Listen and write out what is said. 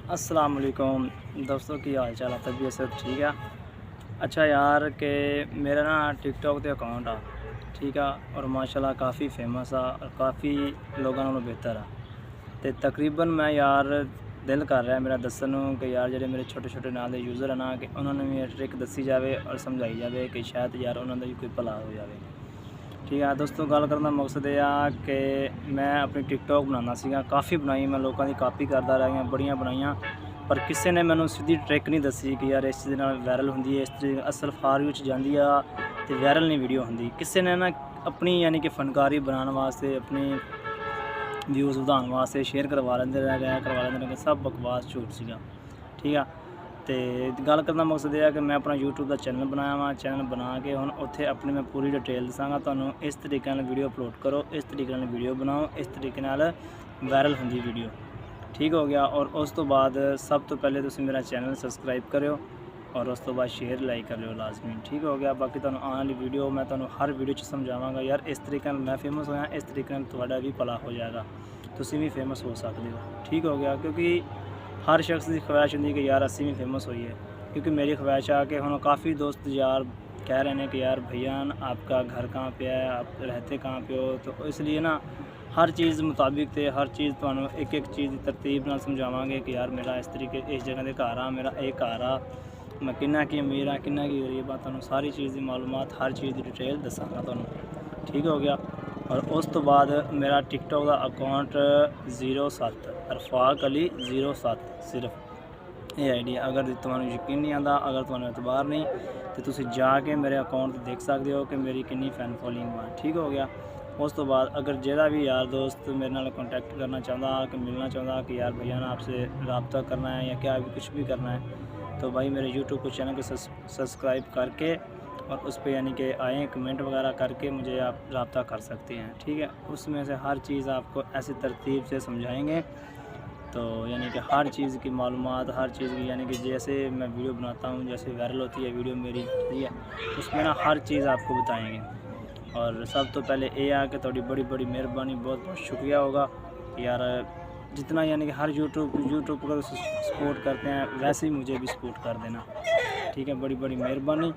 अस्सलाम वालेकुम दोस्तों, की हाल चाल है? तबीयत सब ठीक है? अच्छा यार कि मेरा ना टिकटॉक ते अकाउंट आ, ठीक है, और माशाल्लाह काफ़ी फेमस आ और काफ़ी लोगों नालों बेहतर आ। ते तकरीबन मैं यार दिल कर रहा मेरा दस्सण नूं कि यार जेह्ड़े मेरे छोटे छोटे नाल दे यूज़र है ना कि उन्होंने भी ट्रिक दसी जाए और समझाई जाए कि शायद यार उन्होंने भी कोई भला हो जाए। ठीक है दोस्तों, गल करन दा मकसद यह आ कि मैं अपनी टिकटॉक बनाना सीगा, काफ़ी बनाई, मैं लोगों की कापी करता रहा, बड़ियां बनाइया, पर किसी ने मैनू सीधी ट्रिक नहीं दसी कि यार इस चीज़ नाल वायरल होंदी है, इस चीज़ असल फॉर यू च जाती है तो वायरल नहीं वीडियो होंदी। किसी ने ना अपनी यानी कि फनकारी बनाने वास्ते, अपनी व्यूज़ वधाने वास्ते शेयर करवा लेंदे रहे, सब बकवास झूठ सीगा। ठीक है, तो गल करने का मकसद यह है कि मैं अपना यूट्यूब का चैनल बनाया वा, चैनल बना के हुण उत्थे अपनी मैं पूरी डिटेल दसांगा तुहानूं। इस तरीके नाल वीडियो अपलोड करो, इस तरीके नाल वीडियो बनाओ, इस तरीके नाल वायरल होंदी वीडियो। ठीक हो गया। और उस तो बाद सब तो पहले तुसीं मेरा चैनल सबसक्राइब करो और उस तो बाद शेयर लाइक कर लो लाजमी। ठीक हो गया। बाकी तुहानूं आने वाली वीडियो मैं तुहानूं हर वीडियो च समझावांगा यार इस तरीके नाल मैं फेमस होया, इस तरीके नाल तुहाडा भी भला हो जाएगा, तुसीं भी फेमस हो सकते हो। ठीक हो गया, क्योंकि हर शख्स की ख्वाहिश होंदी कि यार असी भी फेमस होइए, क्योंकि मेरी ख्वाहिश आ कि हुण काफ़ी दोस्त यार कह रहे हैं कि यार भैया आपका घर कहाँ पे है, आप रहते कहाँ पे हो, तो इसलिए ना हर चीज़ मुताबिक थे, हर चीज़ तुहानूं एक एक चीज़ तरतीब नाल समझावांगे कि यार मेरा इस तरीके इस जगह दे घर आ, मेरा ये घर आ, मैं किन्ना की अमीर हाँ किन्ना की गरीब हाँ, तुहानूं सारी चीज़ की मालूमात हर चीज़ की डिटेल दसांगा तुहानूं। ठीक हो गया। और उस तो बाद मेरा टिकटॉक का अकाउंट 07 अरफाक अली 07 सिर्फ ये आईडी। अगर तुहानूं यकीन नहीं आता, अगर तुहानूं एतबार नहीं, तो तुसीं जाके मेरे अकाउंट देख सकते हो कि मेरी कितनी फैन फॉलोइंग है। ठीक हो गया। उस तो बाद अगर जेड़ा भी यार दोस्त मेरे नाल कॉन्टैक्ट करना चाहता कि मिलना चाहता कि यार भैया ना आपसे रब्ता करना है या क्या भी कुछ भी करना है, तो भाई मेरे यूट्यूब को चैनल को सब्सक्राइब करके और उस पर यानी कि आएँ कमेंट वगैरह करके मुझे आप रब्ता कर सकते हैं। ठीक है, उसमें से हर चीज़ आपको ऐसी तरतीब से समझाएंगे, तो यानी कि हर चीज़ की मालूमात, हर चीज़ की यानी कि जैसे मैं वीडियो बनाता हूँ, जैसे वायरल होती है वीडियो मेरी, ठीक है, उसमें ना हर चीज़ आपको बताएंगे। और सब तो पहले ये आ कि थोड़ी बड़ी बड़ी मेहरबानी, बहुत बहुत शुक्रिया होगा यार, जितना यानी कि हर यूट्यूब पर सपोर्ट करते हैं वैसे ही मुझे भी सपोर्ट कर देना। ठीक है, बड़ी बड़ी मेहरबानी।